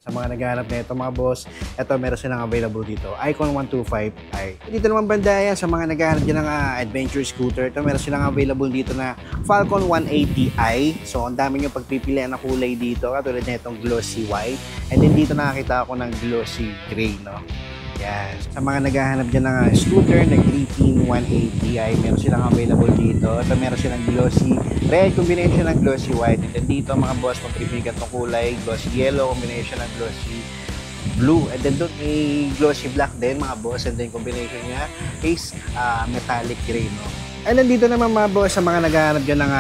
Sa mga naghahanap na ito mga boss, ito meron silang available dito, Icon 125i. Dito naman banda yan, sa mga naghahanap dyan ng adventure scooter, ito meron silang available dito na Falcon 180i. So ang dami nyo pagpipilian na kulay dito, katulad na itong glossy white. And then dito nakakita ako ng glossy gray, no? Yan. Sa mga naghahanap dyan ng scooter na Griffin 180i, meron silang available dito. Ito meron silang glossy red combination ng glossy white. And then dito mga boss, magpipigat ng kulay, glossy yellow combination ng glossy blue. And then doon may glossy black din mga boss. And then combination niya is metallic gray, no? And then dito naman mga boss, sa mga naghahanap dyan ng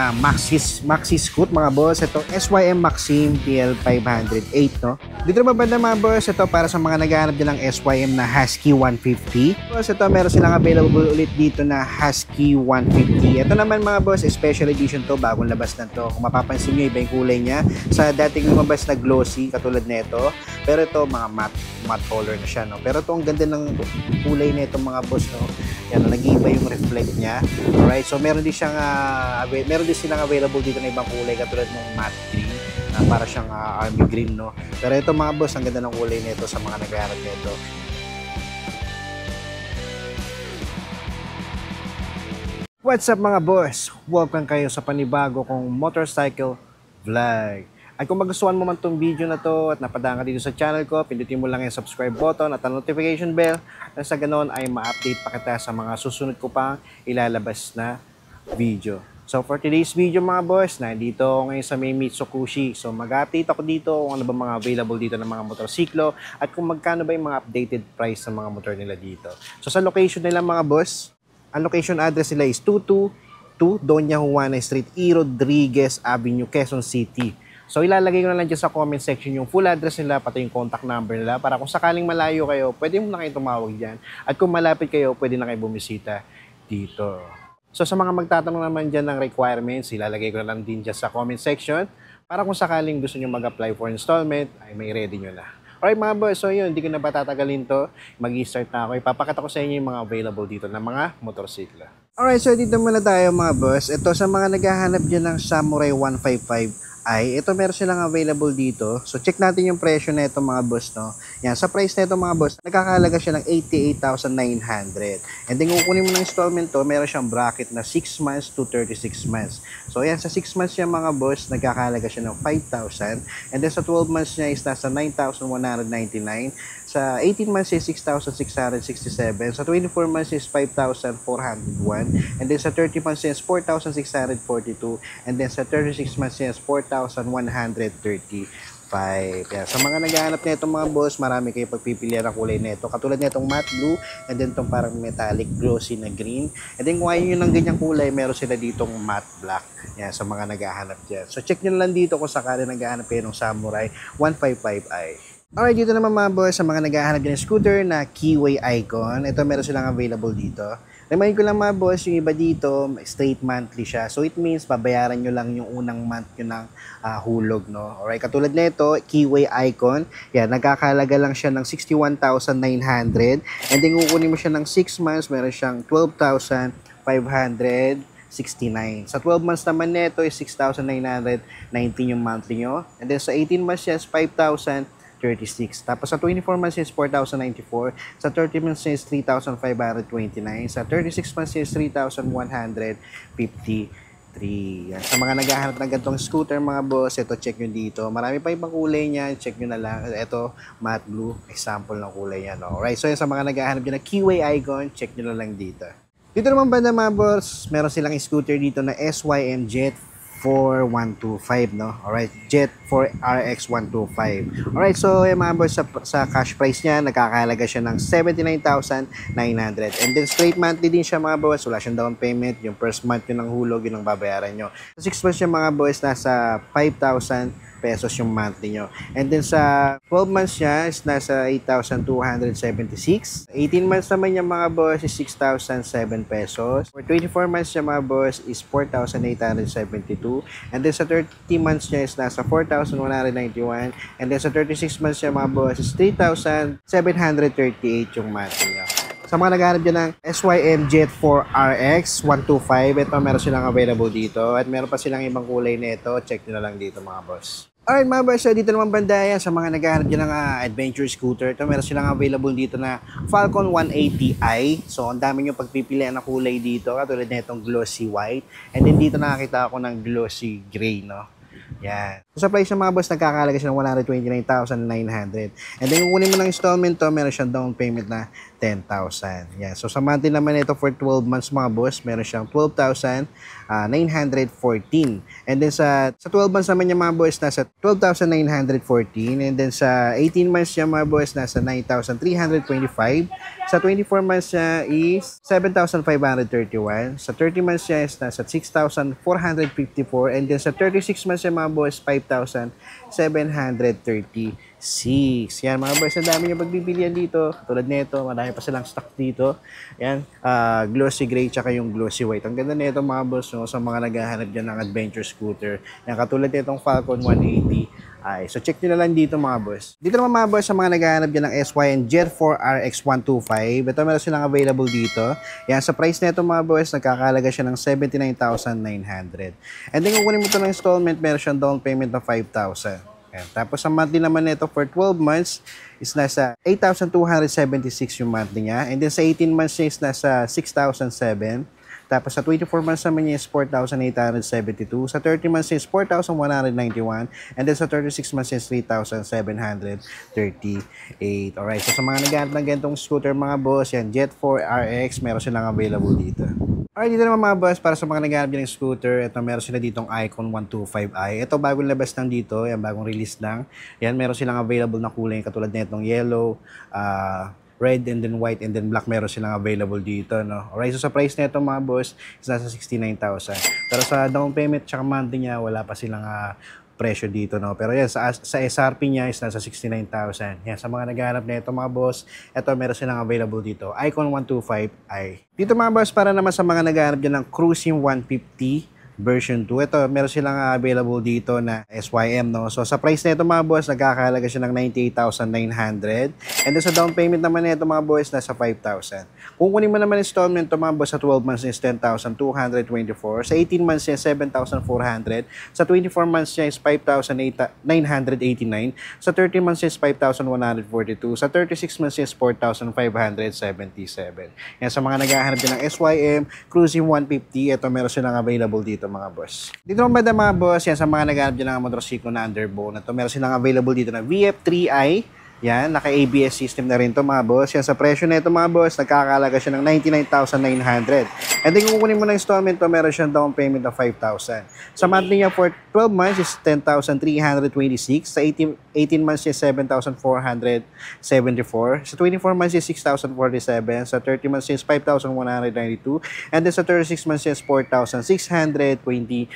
Maxi Scoot mga boss, ito SYM Maxim TL508, no? Dito naman banda mga boss, ito para sa mga naghahanap dyan ng SYM na Husky 150. Boss, ito meron silang available ulit dito na Husky 150. Ito naman mga boss, special edition to, bagong labas na to. Kung mapapansin nyo, iba yung kulay niya. Sa dating lumabas na glossy, katulad nito. Pero ito, mga matte color na siya, no? Pero ito, ang ganda ng kulay nito mga boss, no? Yan, nag-iiba yung reflect niya. Alright, so meron din silang available dito na ibang kulay katulad ng matte green na para siyang army green, no? Pero ito mga boss, ang ganda ng kulay nito sa mga naghahanap nito. What's up mga boss? Welcome kayo sa panibago kong motorcycle vlog. At kung magustuhan mo man itong video na to at napadaan ka dito sa channel ko, pindutin mo lang yung subscribe button at ang notification bell na sa ganoon ay ma-update pa kita sa mga susunod ko pang ilalabas na video. So for today's video mga boss, nandito ako ngayon sa may Mitsukushi. So mag-update ako dito kung ano ba mga available dito ng mga motorsiklo at kung magkano ba yung mga updated price ng mga motor nila dito. So sa location nila mga boss, ang location address nila is 222 Doña Juana Street, E. Rodriguez Avenue, Quezon City. So ilalagay ko na lang dyan sa comment section yung full address nila, pati yung contact number nila para kung sakaling malayo kayo, pwede mo na kayo tumawag dyan. At kung malapit kayo, pwede na kayo bumisita dito. So sa mga magtatanong naman dyan ng requirements, ilalagay ko na lang din dyan sa comment section para kung sakaling gusto nyo mag-apply for installment, ay may ready nyo na. Alright mga boys, so yun, hindi ko na patatagalin to. Mag-i-start na ako. Ipapakita ko sa inyo yung mga available dito na mga motorsiklo. Alright, so dito muna tayo mga boss. Ito sa mga naghahanap dyan ng Samurai 155 ito meron silang available dito. So check natin yung presyo na ito mga boss, no? Yan, sa price na ito mga boss, nagkakahalaga siya ng 88,900. And then kung kunin mo ng installment to, meron siyang bracket na 6 months to 36 months. So yan, sa 6 months niya mga boss, nagkakahalaga siya ng 5,000. And then sa 12 months niya is nasa 9,199. Sa 18 months is 6,667. Sa 24 months is 5,401. And then sa 30 months is 4,642. And then sa 36 months is 4,135. Yan. Sa mga naghahanap na itong mga boss, marami kayo pagpipilian ng kulay na ito. Katulad na itong matte blue, and then itong parang metallic glossy na green. And then kung ayaw nyo ng ganyang kulay, meron sila ditong matte black. Yan, sa mga naghahanap dyan. So check nyo lang dito kung sakali naghahanap kayo ng Samurai 155i. Alright, dito naman mga boys, sa mga naghahanap din ng scooter na Keyway Icon, ito meron silang available dito. Remind ko lang mga boss, yung iba dito, straight monthly siya. So it means, babayaran nyo lang yung unang month nyo ng hulog, no? Alright, katulad na ito, Keyway Icon, yan, nagkakalaga lang siya ng 61,900. And then kukunin mo siya ng 6 months, meron siyang 12,569. Sa 12 months naman nito is 6,919 yung monthly nyo. And then sa 18 months yes, 5,036. Tapos sa 24 months is 4,094. Sa 30 months is 3,529. Sa 36 months is 3,153. Yan. Sa mga naghahanap ng ganitong scooter mga boss, ito check nyo dito. Marami pa ibang kulay niya, check nyo na lang. Ito, matte blue, example ng kulay niya. No? Alright, so yan, sa mga naghahanap dyan ng Keyway Icon, check nyo na lang dito. Dito naman banda mga boss, meron silang scooter dito na SYM Jet 4125, no? Alright, Jet 4 RX 125. Alright, so yung mga boss, sa cash price niya, nagkakahalaga siya ng 79,900. And then straight monthly din siya mga boss, wala siyang down payment. Yung first month yun ng hulog, yun ang babayaran nyo. Sa 6 months yung mga boss, nasa 5,000 pesos yung monthly nyo. And then sa 12 months niya is nasa 8,276. 18 months naman yung mga boss is 6,007 pesos. For 24 months yung mga boss is 4,872. And then sa 30 months niya is nasa 4,191. And then sa 36 months yung mga boss is 3,738 yung monthly niya. Sa mga naghahanap dyan ng SYM Jet 4 RX 125, ito meron silang available dito. At meron pa silang ibang kulay nito. Check nyo na lang dito mga boss. Alright mga boys, so dito naman banda yan sa mga naghahanap dyan ng adventure scooter. Ito meron silang available dito na Falcon 180i. So ang dami nyo pagpipilian na kulay dito, katulad na itong glossy white. And then dito nakakita ako ng glossy gray, no? Yan. So sa price ng mga boss, nagkakalaga siya ng 129,900. And then kung kunin mo ng installment to, meron siyang down payment na 10,000. Yan. So sa monthly naman ito for 12 months mga boss, meron siyang 12,914. And then sa 12 months naman niya mga boss, nasa 12,914. And then sa 18 months niya mga boss, nasa 9,325. Sa 24 months niya is 7,531. Sa 30 months niya is nasa 6,454. And then sa 36 months niya mga boss, 5,736. Yan mga boys, ang dami nyo pagbibilihan dito. Tulad nito, marami pa silang stock dito. Yan, glossy gray tsaka yung glossy white. Ang ganda nito mga boss, no, sa mga naghahanap dyan ng adventure scooter. Yan, katulad nitong Falcon 180. So check nyo na lang dito mga boss. Dito naman mga boss, sa mga naghahanap dyan ng SYN Jet 4 RX125. Ito meron silang available dito. Yan, sa price nito mga boss, nagkakalaga siya ng 79,900. And then kung kunin mo ito ng installment, meron siyang down payment na 5,000. Ayan. Tapos ang monthly naman nito for 12 months is nasa 8,276 yung monthly niya. And then sa 18 months niya is nasa 6,007. Tapos sa 24 months naman niya is 4,872. Sa 30 months niya is 4,191. And then sa 36 months niya is 3,738. Alright, so sa mga naghahanap ng ganitong scooter mga boss, yan, Jet 4 RX, meron silang available dito. Alright, dito naman mga boss, para sa mga naghahanap din ng scooter, ito meron sila ditong Icon 125i. Ito bagong labas lang dito, yan bagong release lang. Yan, meron silang available na kulay katulad nitong yellow, red and then white and then black, meron silang available dito, no. Alright, so sa price nito mga boss is nasa 69,000. Pero sa down payment tsaka monthly niya, wala pa silang presyo dito, no. Pero yan, sa SRP niya is nasa 69,000. Yan, sa mga naghahanap nito mga boss, ito meron silang available dito, Icon 125i. Dito mga boss, para naman sa mga naghahanap dyan ng Cruising 150 version 2. Ito, meron silang available dito na SYM, no. So sa price nito mga boss, nagkakahalaga siya ng 98,900. And then sa down payment naman nito mga boss, nasa 5,000. Kung kunin mo naman installment to mga boss, sa 12 months is 10,224. Sa 18 months is 7,400. Sa 24 months niya is 5,989. Sa 30 months is 5,142. Sa 36 months is 4,577. Yan, sa mga naghahanap din ng SYM Cruising 150, ito meron silang available dito mga boss. Dito naman mga boss, yan, sa mga naghahanap dyan ng motorsiklo na underbone, ito meron silang available dito na VF3i. Yan, naka-ABS system na rin to mga boss. Yan, sa presyo na ito mga boss, nagkakalaga siya ng 99,900. And then kung kukunin mo ng installment to, meron siyang down payment na 5,000. Sa monthly niya for 12 months is 10,326. Sa 18 months is 7,474. Sa 24 months is 6,047. Sa 30 months is 5,192. And then sa 36 months is 4,621.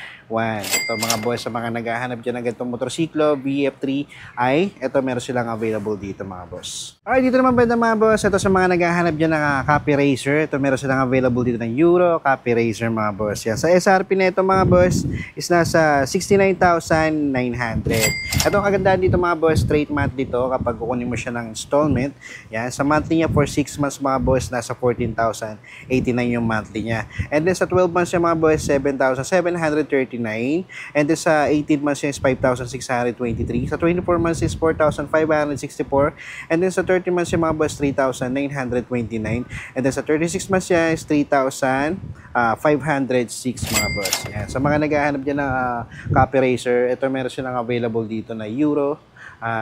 Ito mga boss, sa mga naghahanap dyan ng ganitong motorsiklo, VF3i, ito meron silang available dito mga boss. Alright, dito naman ba mga boss, ito sa mga naghahanap dyan ng Copy Racer, ito meron silang available dito ng Euro Copy Racer mga boss. Yan. Sa SRP na ito mga boss is nasa 69,900. Ito ang kagandahan dito mga boss, straight monthly dito kapag kukunin mo siya ng installment. Yan. Sa monthly niya for 6 months mga boss, nasa 14,089 yung monthly niya. And then sa 12 months niya mga boss, 7,739. And then sa 18 months niya is 5,623. Sa 24 months is 4,564. And then sa 30 months niya mga boss, 3,929. And then sa 36 months niya is 3,506 mga boss. Yan. Sa mga naghahanap dyan ng Copy Racer, ito meron silang available dito na Euro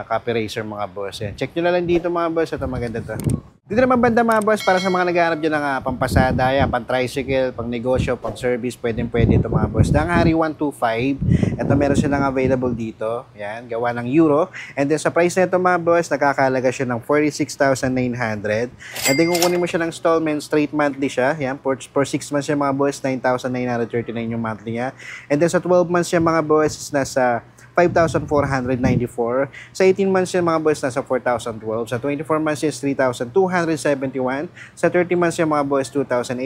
Copy Racer mga boss. Yan. Check nyo na lang dito mga boss. Ito maganda to. Dito naman banda mga boss, para sa mga naghahanap dyan ng pampasada, yan, pang tricycle, pang negosyo, pang service, pwede ito mga boss. Danghari 125, ito meron silang available dito. Yan, gawa ng Euro. And then sa price na ito mga boss, nakakalaga siya ng 46,900. And then kung kunin mo siya ng installment, straight monthly siya. Yan, for 6 months siya mga boss, 9,939 yung monthly niya. And then sa 12 months siya mga boss, is nasa 5,494. Sa 18 months yan mga boys, nasa 4,012. Sa 24 months is 3,271. Sa 30 months yan mga boys, 2,827.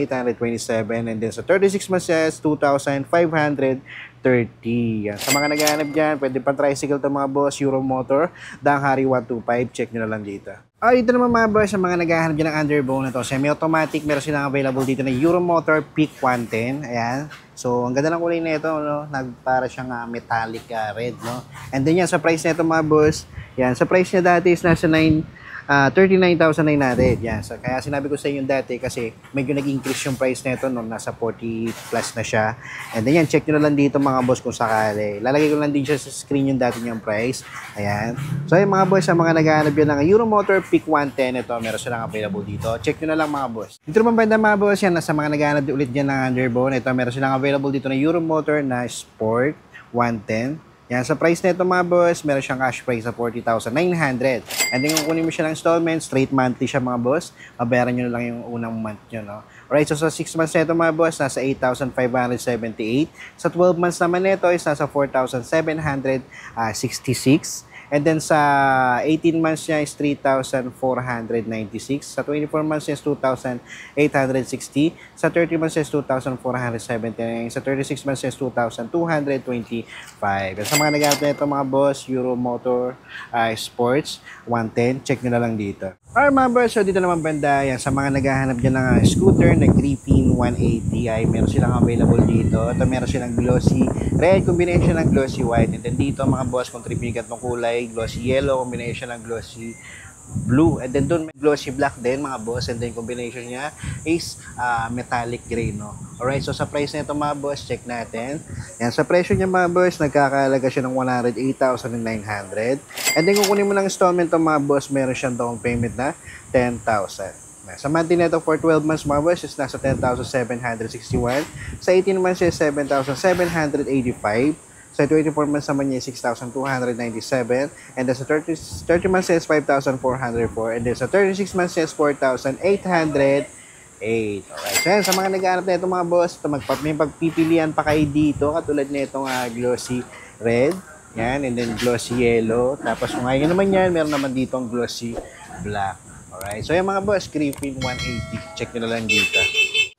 And then sa 36 months is 2,536. 30. Yan. Sa mga naghahanap dyan, pwede pa tricycle to mga boss, Euromotor, Danghari 125, check nyo na lang dito. Dito naman mga boss, sa mga naghahanap dyan ng underbone na to, semi-automatic, meron silang available dito na Euromotor Peak 110. Ayan. So, ang ganda ng kulay na ito, no? Para siyang metallic red, no? And then yan, sa price na ito mga boss, yan, sa price niya dati is nasa 39,900. Yan. So, kaya sinabi ko sa inyo dati kasi medyo nag-increase yung price nito nung nasa 40 plus na siya. And then yan, check nyo na lang dito mga boss kung sakali. Lalagay ko lang din siya sa screen yung dati niyang price. Ayan. So, yung mga boss, sa mga naghahanap yun ng Euromotor Peak 110, ito, meron silang available dito. Check nyo na lang mga boss. Dito naman banda mga boss, yan, sa mga naghahanap ulit dyan ng underbone, ito, meron silang available dito na Euromotor na Sport 110. Yan, sa price nito mga boss, meron siyang cash price sa 40,900. And then kung kunin mo siya ng installment, straight monthly siya mga boss, mabayaran nyo na lang yung unang month nyo, no? Alright, so sa 6 months nito mga boss, nasa 8,578. Sa 12 months naman nito is nasa 4,766. And then sa 18 months niya is 3,496. Sa 24 months niya is 2,860. Sa 30 months niya is 2,479. Sa 36 months niya is 2,225. Sa mga nag-aarap na ito mga boss, Euromotor Sports 110, check nyo na lang dito. Alright mga boss, so dito naman banda, yan, sa mga naghahanap dyan ng scooter na Griffin 180 ay meron silang available dito. Ito meron silang glossy red combination ng glossy white. And then dito mga boss, kung trip nyo yung kulay, glossy yellow combination ng glossy blue. And then doon may glossy black din mga boss. And then combination niya is metallic gray, no? Alright, so sa price na ito mga boss, check natin. Yan, sa presyo niya mga boss, nagkakalaga siya ng 108,900. And then kung kunin mo ng installment ito mga boss, meron siyang down payment na 10,000. Sa monthly nito for 12 months mga boss is nasa 10,761. Sa 18 months is 7,785. Sa 24 months naman niya is 6,297. And then sa 30 months is 5,404. And then sa 36 months is 4,808. Alright, so yan, sa mga nag-aanap na ito mga boss, may pagpipilian pa kayo dito, katulad na itong glossy red, yan, and then glossy yellow. Tapos kung ayaw naman yan, meron naman dito ang glossy black. Alright, so yan mga boss, Griffin 180, check nyo na lang dito.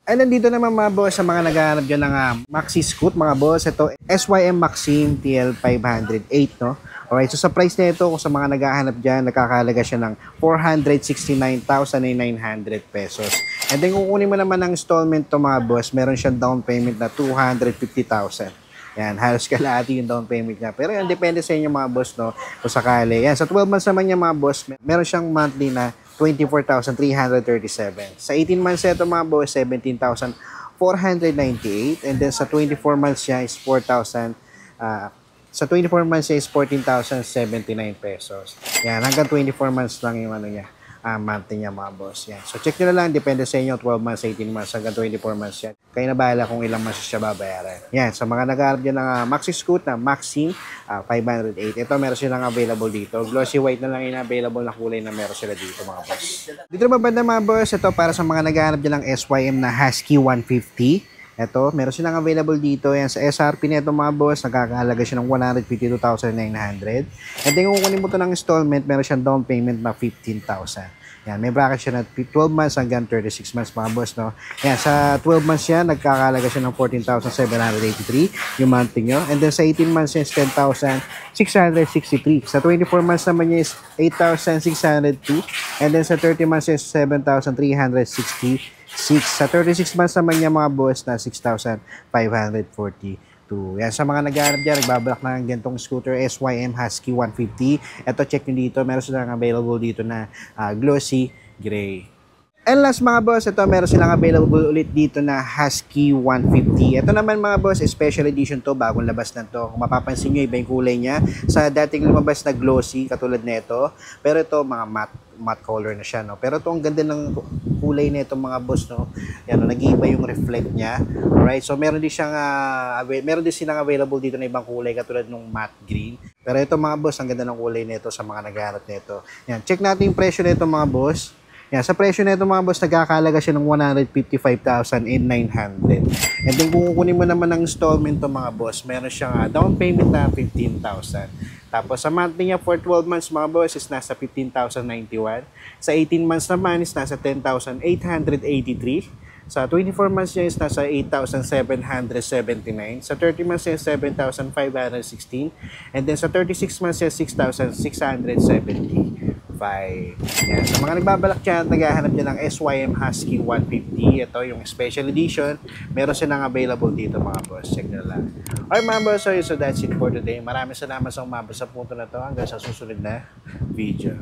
And then dito naman mga boss, sa mga naghahanap dyan ng Maxi Scoot mga boss, ito SYM Maxim TL508, no? Alright, so sa price na ito, kung sa mga naghahanap dyan, nakakalaga siya ng 469,900 pesos. And then kung kunin mo naman ng installment to mga boss, meron siyang down payment na 250,000. Yan, halos kalahati yung down payment niya. Pero yan, depende sa inyo mga boss, no? Kung sakali. Yan, sa 12 months naman niya mga boss, meron siyang monthly na 24,337. Sa 18 months ito mga boss, 17,498. And then sa 24 months niya is 24 months is 14,079 pesos. Yan, hanggang 24 months lang yung monthly niya mga boss. Yan. So check nyo na lang, depende sa inyo, 12 months, 18 months, hanggang 24 months yan. Kayo na bahala kung ilang months siya babayaran. Yan, sa mga nag-aarap dyan ng Maxi Scoot na Maxim 508. Ito meron silang available dito. Glossy white na lang yung available na kulay na meron sila dito mga boss. Dito naman banda mga boss, ito para sa mga nag-aarap dyan ng SYM na Husky 150. Ito, meron silang available dito. Yan, sa SRP nito mga boss, nagkakahalaga siya ng 152,900. And then kung kunin mo ito ng installment, meron siyang down payment na 15,000. Yan, may bracket siya na 12 months hanggang 36 months mga boss, no? Yan, sa 12 months yan, nagkakahalaga siya ng 14,783 yung monthly nyo. And then sa 18 months yan is 10,663. Sa 24 months naman niya is 8,602. And then sa 30 months is 7,360. Sa 36 months naman niya mga boss na 6,542. Yan, sa mga naghahanap dyan, nagbabalak na ng gantong scooter SYM Husky 150. Ito, check nyo dito. Meron silang available dito na glossy gray. And last mga boss, ito meron silang available ulit dito na Husky 150. Ito naman mga boss, special edition to, bagong labas na to. Kung mapapansin nyo, iba yung kulay niya. Sa dating lumabas na glossy, katulad nito. Pero ito, mga matte color na siya, no? Pero ito, ang ganda ng kulay nito mga boss, no? Yan, no? Nag-iiba yung reflect niya. Alright, so meron din silang available dito na ibang kulay, katulad ng matte green. Pero ito mga boss, ang ganda ng kulay nito sa mga naghahanap nito. Yan, check natin yung presyo nito mga boss. Yan, sa presyo nito mga boss, nagkakalaga siya ng 155,900. And then kung kukunin mo naman ng installment to mga boss, meron siyang down payment na 15,000. Tapos sa monthly niya for 12 months mga boss is nasa 15,091. Sa 18 months naman is nasa 10,883. Sa 24 months niya is nasa 8,779. Sa 30 months niya is 7,516. And then sa 36 months niya 6,675. Yan. Sa mga nagbabalak dyan, naghahanap dyan ng SYM Husky 150. Ito yung special edition. Meron silang available dito mga boss. Check nyo lang. Alright mga boss, so that's it for today. Maraming salamat sa umabot sa punto na to. Hanggang sa susunod na video.